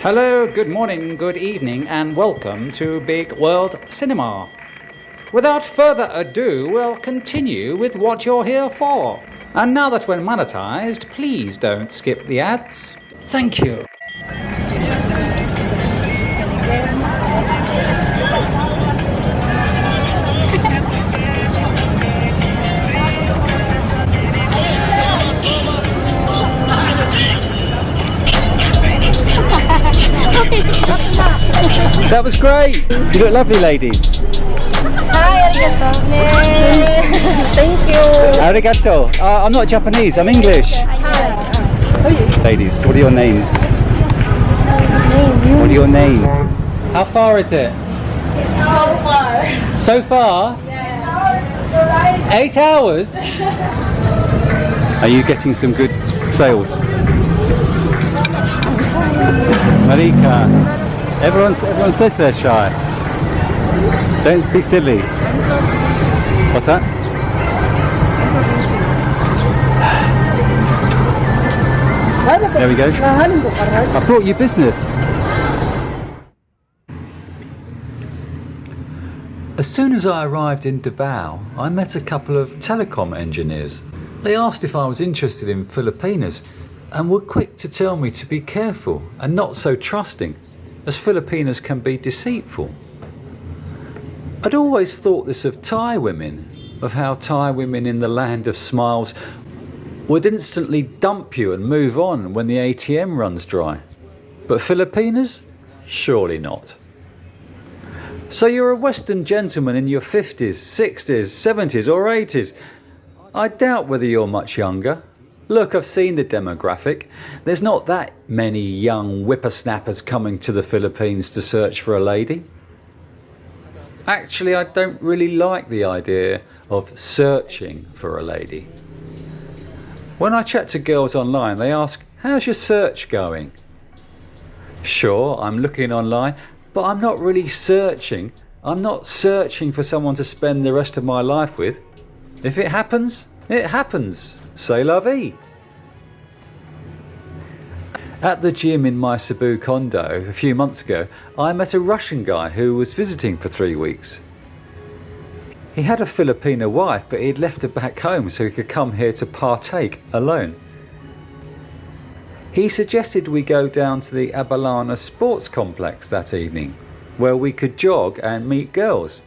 Hello, good morning, good evening, and welcome to Bigg World Cinema. Without further ado, we'll continue with what you're here for. And now that we're monetized, please don't skip the ads. Thank you. That was great. You look lovely, ladies. Hi, arigato. Thank you. Arigato. I'm not Japanese, I'm English. Ladies, what are your names? What are your names? How far is it? So far. So far? Yes. 8 hours? Are you getting some good sales? Marika, everyone says they're shy. Don't be silly. What's that? There we go. I brought you business. As soon as I arrived in Davao, I met a couple of telecom engineers. They asked if I was interested in Filipinas and were quick to tell me to be careful and not so trusting, as Filipinas can be deceitful. I'd always thought this of Thai women, of how Thai women in the land of smiles would instantly dump you and move on when the ATM runs dry. But Filipinas? Surely not. So you're a Western gentleman in your 50s, 60s, 70s or 80s. I doubt whether you're much younger. Look, I've seen the demographic. There's not that many young whippersnappers coming to the Philippines to search for a lady. Actually, I don't really like the idea of searching for a lady. When I chat to girls online, they ask, "How's your search going?" Sure, I'm looking online, but I'm not really searching. I'm not searching for someone to spend the rest of my life with. If it happens, it happens. C'est la vie. At the gym in my Cebu condo a few months ago, I met a Russian guy who was visiting for 3 weeks. He had a Filipino wife, but he'd left her back home so he could come here to partake alone. He suggested we go down to the Abalana sports complex that evening, where we could jog and meet girls.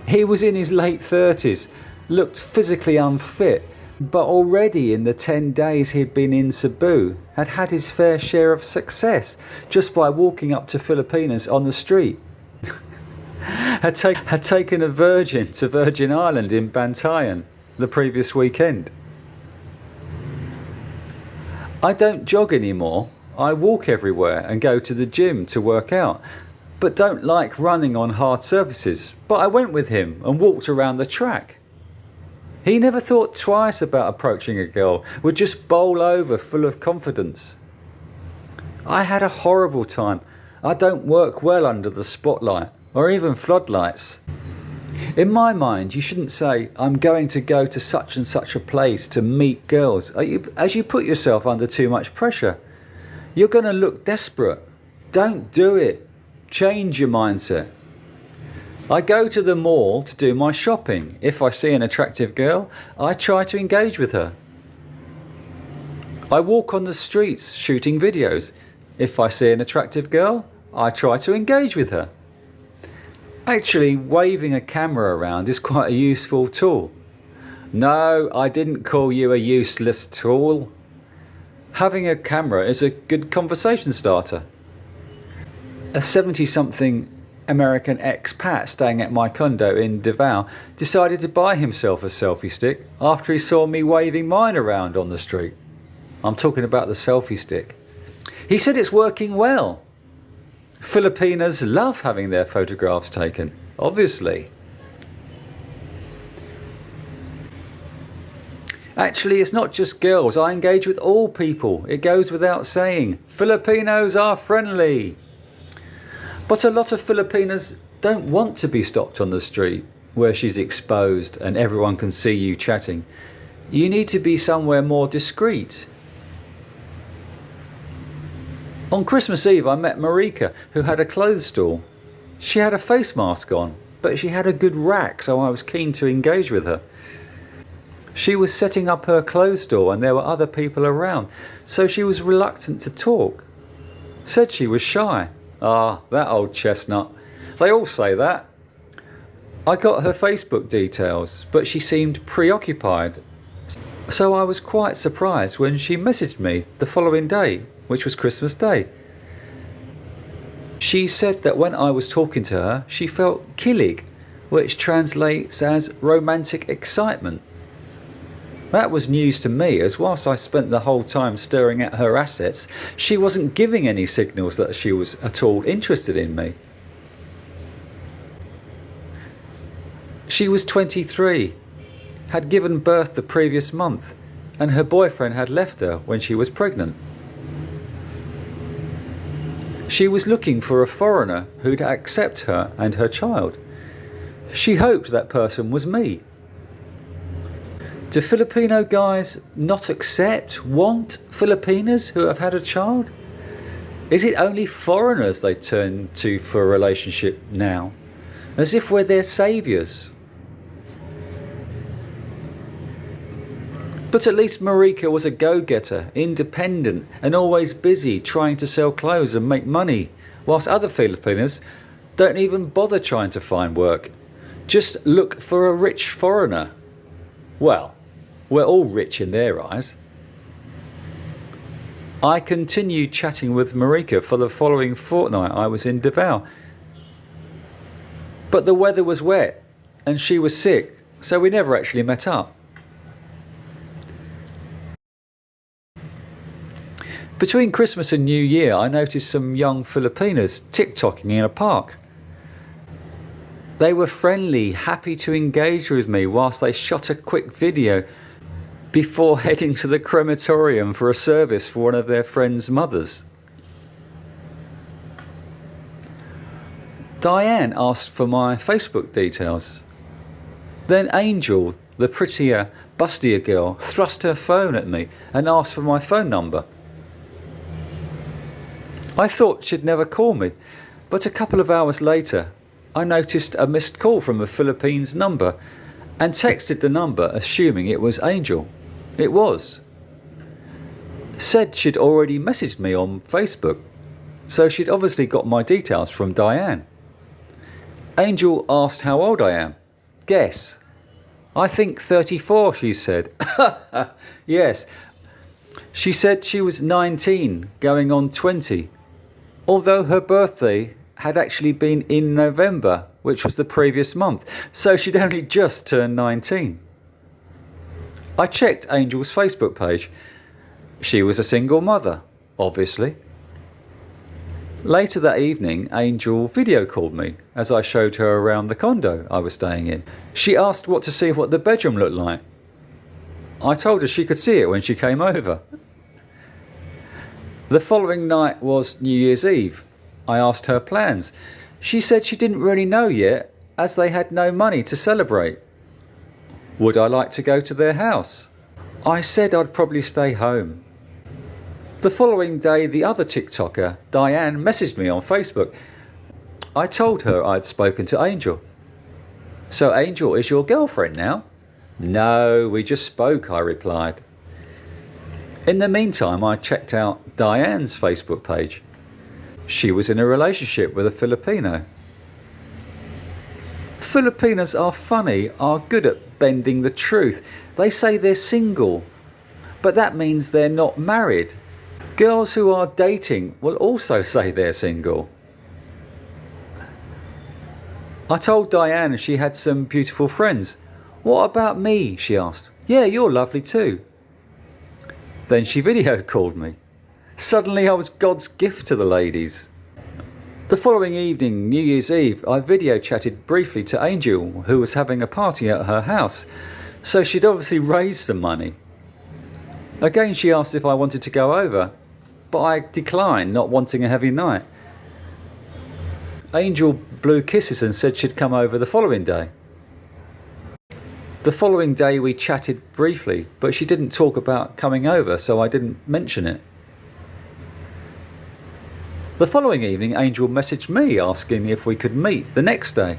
He was in his late 30s, looked physically unfit, but already in the 10 days he'd been in Cebu had had his fair share of success just by walking up to Filipinas on the street. had taken a virgin to Virgin Island in Bantayan the previous weekend. I don't jog anymore. I walk everywhere and go to the gym to work out, but don't like running on hard surfaces. But I went with him and walked around the track. He never thought twice about approaching a girl, would just bowl over full of confidence. I had a horrible time. I don't work well under the spotlight or even floodlights. In my mind, you shouldn't say, "I'm going to go to such and such a place to meet girls," as you put yourself under too much pressure. You're going to look desperate. Don't do it. Change your mindset. I go to the mall to do my shopping. If I see an attractive girl, I try to engage with her. I walk on the streets shooting videos. If I see an attractive girl, I try to engage with her. Actually, waving a camera around is quite a useful tool. No, I didn't call you a useless tool. Having a camera is a good conversation starter. A 70-something American expat staying at my condo in Davao decided to buy himself a selfie stick after he saw me waving mine around on the street. I'm talking about the selfie stick. He said it's working well. Filipinas love having their photographs taken, obviously. Actually, it's not just girls. I engage with all people. It goes without saying. Filipinos are friendly. But a lot of Filipinas don't want to be stopped on the street where she's exposed and everyone can see you chatting. You need to be somewhere more discreet. On Christmas Eve, I met Marika, who had a clothes store. She had a face mask on, but she had a good rack, so I was keen to engage with her. She was setting up her clothes store and there were other people around, so she was reluctant to talk. Said she was shy. Ah, that old chestnut. They all say that. I got her Facebook details, but she seemed preoccupied. So I was quite surprised when she messaged me the following day, which was Christmas Day. She said that when I was talking to her, she felt kilig, which translates as romantic excitement. That was news to me, as whilst I spent the whole time staring at her assets, she wasn't giving any signals that she was at all interested in me. She was 23, had given birth the previous month, and her boyfriend had left her when she was pregnant. She was looking for a foreigner who'd accept her and her child. She hoped that person was me. Do Filipino guys not want Filipinas who have had a child? Is it only foreigners they turn to for a relationship now? As if we're their saviours. But at least Marika was a go-getter, independent and always busy trying to sell clothes and make money, whilst other Filipinas don't even bother trying to find work. Just look for a rich foreigner. Well, we're all rich in their eyes. I continued chatting with Marika for the following fortnight I was in Davao. But the weather was wet and she was sick, so we never actually met up. Between Christmas and New Year, I noticed some young Filipinas TikToking in a park. They were friendly, happy to engage with me whilst they shot a quick video before heading to the crematorium for a service for one of their friends' mothers. Diane asked for my Facebook details. Then Angel, the prettier, bustier girl, thrust her phone at me and asked for my phone number. I thought she'd never call me, but a couple of hours later, I noticed a missed call from a Philippines number and texted the number assuming it was Angel. It was. Said she'd already messaged me on Facebook, so she'd obviously got my details from Diane. Angel asked how old I am. Guess. I think 34, she said. Yes. She said she was 19, going on 20. Although her birthday had actually been in November, which was the previous month, so she'd only just turned 19. I checked Angel's Facebook page. She was a single mother, obviously. Later that evening, Angel video called me as I showed her around the condo I was staying in. She asked what to see what the bedroom looked like. I told her she could see it when she came over. The following night was New Year's Eve. I asked her plans. She said she didn't really know yet, as they had no money to celebrate. Would I like to go to their house? I said I'd probably stay home. The following day, the other TikToker, Diane, messaged me on Facebook. I told her I'd spoken to Angel. So Angel is your girlfriend now? No, we just spoke, I replied. In the meantime, I checked out Diane's Facebook page. She was in a relationship with a Filipino. Filipinos are funny, are good at bending the truth. They say they're single, but that means they're not married. Girls who are dating will also say they're single. I told Diane she had some beautiful friends. What about me? She asked. Yeah, you're lovely too. Then she video called me. Suddenly I was God's gift to the ladies. The following evening, New Year's Eve, I video chatted briefly to Angel, who was having a party at her house, so she'd obviously raised some money. Again she asked if I wanted to go over, but I declined, not wanting a heavy night. Angel blew kisses and said she'd come over the following day. The following day we chatted briefly, but she didn't talk about coming over, so I didn't mention it. The following evening, Angel messaged me asking if we could meet the next day.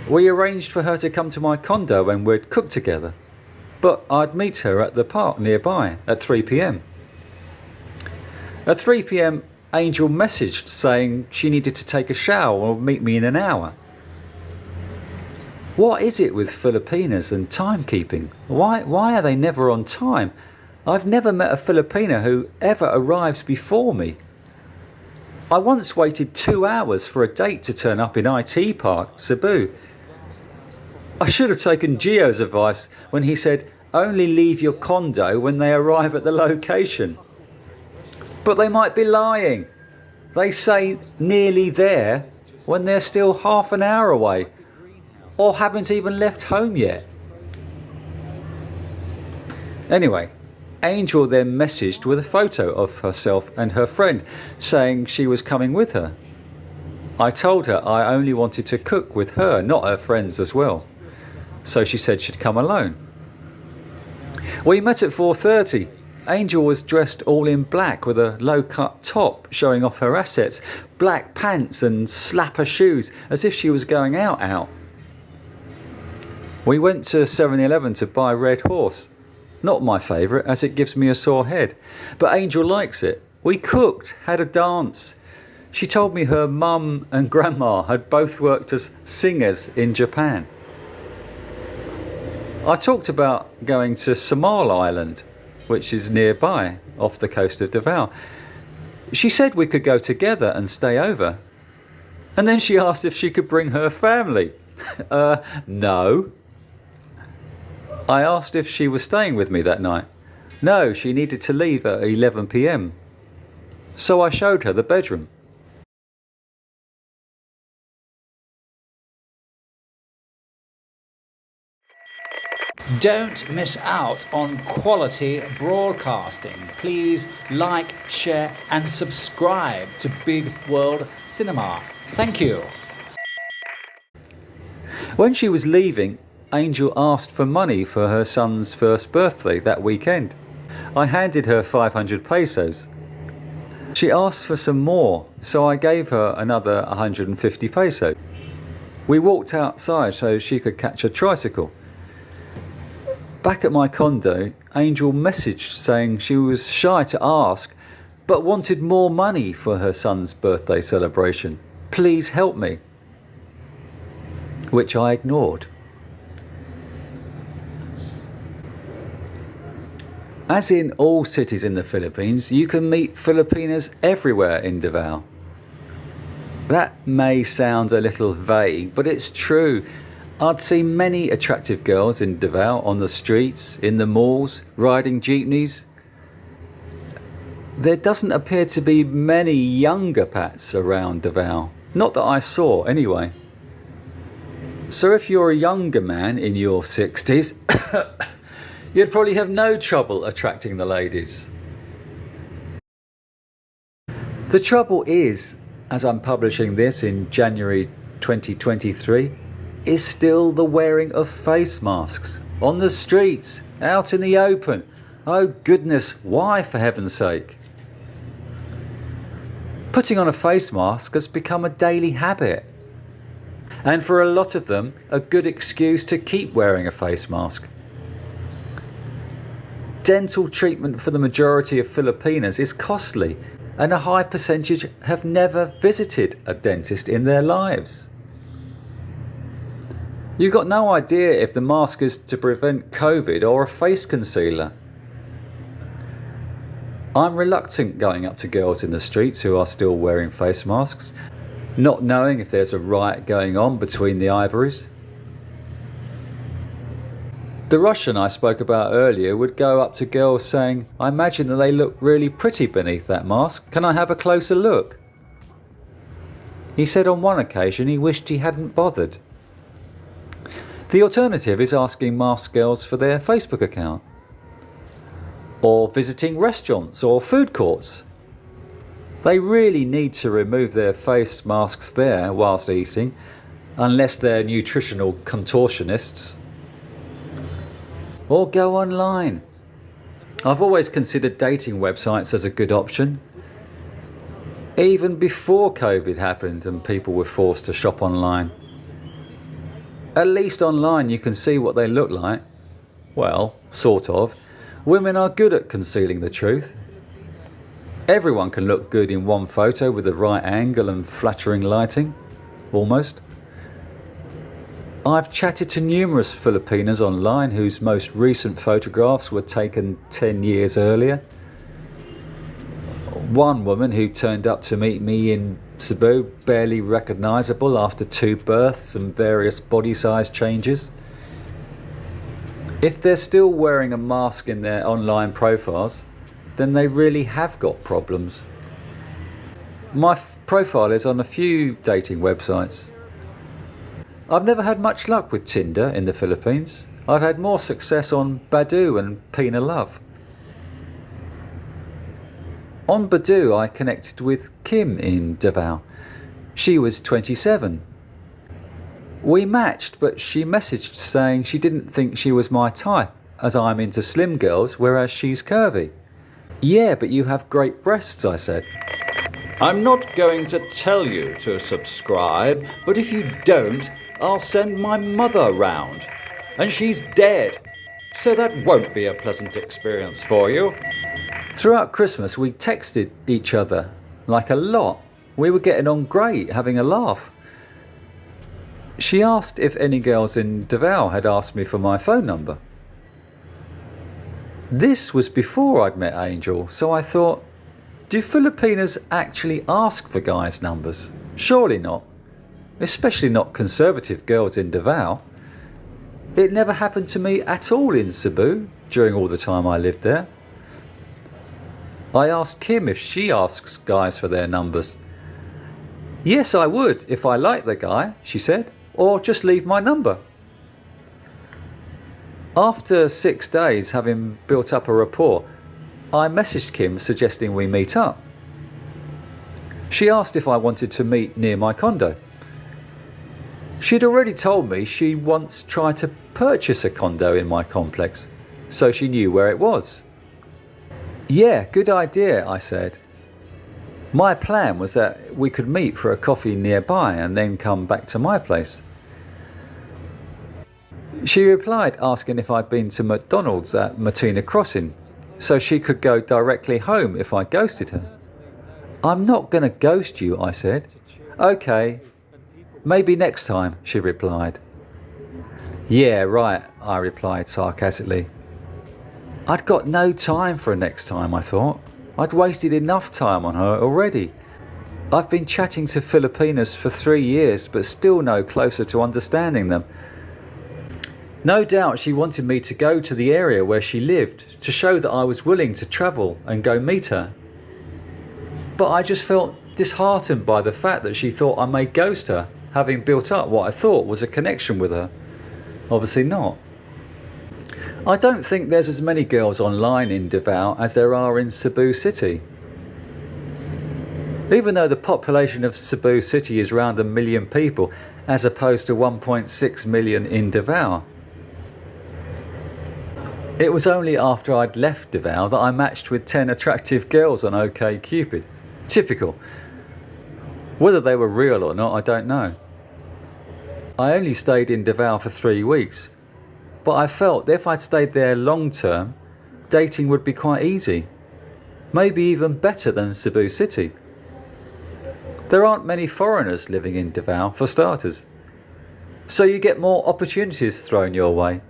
We arranged for her to come to my condo and we'd cook together, but I'd meet her at the park nearby at 3 p.m. At 3 p.m, Angel messaged saying she needed to take a shower and would meet me in an hour. What is it with Filipinas and timekeeping? Why are they never on time? I've never met a Filipina who ever arrives before me. I once waited 2 hours for a date to turn up in IT Park, Cebu. I should have taken Gio's advice when he said, only leave your condo when they arrive at the location. But they might be lying. They say nearly there when they're still half an hour away or haven't even left home yet. Anyway, Angel then messaged with a photo of herself and her friend saying she was coming with her. I told her I only wanted to cook with her, not her friends as well. So she said she'd come alone. We met at 4:30. Angel was dressed all in black with a low-cut top showing off her assets, black pants and slapper shoes as if she was going out. We went to 7-Eleven to buy Red Horse. Not my favourite, as it gives me a sore head. But Angel likes it. We cooked, had a dance. She told me her mum and grandma had both worked as singers in Japan. I talked about going to Samal Island, which is nearby, off the coast of Davao. She said we could go together and stay over. And then she asked if she could bring her family. No. I asked if she was staying with me that night. No, she needed to leave at 11 p.m. So I showed her the bedroom. Don't miss out on quality broadcasting. Please like, share and subscribe to Bigg World Cinema. Thank you. When she was leaving, Angel asked for money for her son's first birthday that weekend. I handed her 500 pesos. She asked for some more, so I gave her another 150 pesos. We walked outside so she could catch a tricycle. Back at my condo, Angel messaged saying she was shy to ask, but wanted more money for her son's birthday celebration. Please help me. Which I ignored. As in all cities in the Philippines, you can meet Filipinas everywhere in Davao. That may sound a little vague, but it's true. I'd see many attractive girls in Davao on the streets, in the malls, riding jeepneys. There doesn't appear to be many younger pats around Davao. Not that I saw, anyway. So if you're a younger man in your 60s, you'd probably have no trouble attracting the ladies. The trouble is, as I'm publishing this in January 2023, is still the wearing of face masks on the streets, out in the open. Oh goodness, why for heaven's sake? Putting on a face mask has become a daily habit. And for a lot of them, a good excuse to keep wearing a face mask. Dental treatment for the majority of Filipinas is costly, and a high percentage have never visited a dentist in their lives. You've got no idea if the mask is to prevent COVID or a face concealer. I'm reluctant going up to girls in the streets who are still wearing face masks, not knowing if there's a riot going on between the ivories. The Russian I spoke about earlier would go up to girls saying, I imagine that they look really pretty beneath that mask. Can I have a closer look? He said on one occasion he wished he hadn't bothered. The alternative is asking masked girls for their Facebook account, or visiting restaurants or food courts. They really need to remove their face masks there whilst eating, unless they're nutritional contortionists. Or go online. I've always considered dating websites as a good option. Even before COVID happened and people were forced to shop online. At least online you can see what they look like. Well, sort of. Women are good at concealing the truth. Everyone can look good in one photo with the right angle and flattering lighting. Almost. I've chatted to numerous Filipinas online whose most recent photographs were taken 10 years earlier. One woman who turned up to meet me in Cebu, barely recognisable after 2 births and various body size changes. If they're still wearing a mask in their online profiles, then they really have got problems. My profile is on a few dating websites. I've never had much luck with Tinder in the Philippines. I've had more success on Badoo and Pina Love. On Badoo I connected with Kim in Davao. She was 27. We matched, but she messaged saying she didn't think she was my type, as I'm into slim girls, whereas she's curvy. Yeah, but you have great breasts, I said. I'm not going to tell you to subscribe, but if you don't, I'll send my mother round. And she's dead, so that won't be a pleasant experience for you. Throughout Christmas we texted each other, like a lot. We were getting on great, having a laugh. She asked if any girls in Davao had asked me for my phone number. This was before I'd met Angel, so I thought, do Filipinas actually ask for guys' numbers? Surely not. Especially not conservative girls in Davao. It never happened to me at all in Cebu during all the time I lived there. I asked Kim if she asks guys for their numbers. Yes, I would if I liked the guy, she said, or just leave my number. After 6 days having built up a rapport, I messaged Kim suggesting we meet up. She asked if I wanted to meet near my condo. She'd already told me she once tried to purchase a condo in my complex, so she knew where it was. Yeah, good idea, I said. My plan was that we could meet for a coffee nearby and then come back to my place. She replied asking if I'd been to McDonald's at Martina Crossing, so she could go directly home if I ghosted her. I'm not going to ghost you, I said. Okay, maybe next time, she replied. Yeah, right, I replied sarcastically. I'd got no time for a next time, I thought. I'd wasted enough time on her already. I've been chatting to Filipinas for 3 years, but still no closer to understanding them. No doubt she wanted me to go to the area where she lived, to show that I was willing to travel and go meet her. But I just felt disheartened by the fact that she thought I may ghost her, having built up what I thought was a connection with her. Obviously not. I don't think there's as many girls online in Davao as there are in Cebu City. Even though the population of Cebu City is around 1 million people, as opposed to 1.6 million in Davao. It was only after I'd left Davao that I matched with 10 attractive girls on OkCupid. Typical. Whether they were real or not, I don't know. I only stayed in Davao for 3 weeks, but I felt that if I'd stayed there long term, dating would be quite easy. Maybe even better than Cebu City. There aren't many foreigners living in Davao, for starters. So you get more opportunities thrown your way.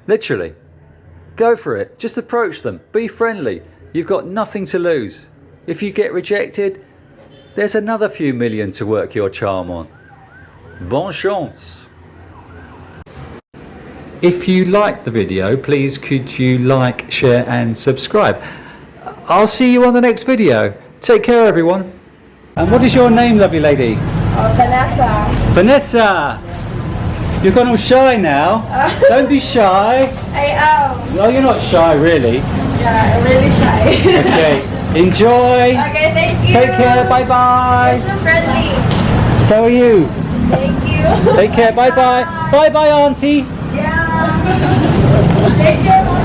Literally. Go for it. Just approach them. Be friendly. You've got nothing to lose. If you get rejected, there's another few million to work your charm on. Bonne chance. If you liked the video, please could you like, share and subscribe. I'll see you on the next video. Take care, everyone. And what is your name, lovely lady? Vanessa. Vanessa! You've gone all shy now. Don't be shy. I am. No, you're not shy, really. Yeah, I'm really shy. Okay. Enjoy. Okay, thank you. Take care. Bye-bye. You're so friendly. So are you. Thank you. Take care. Bye-bye. Bye-bye, auntie. Yeah. Take care.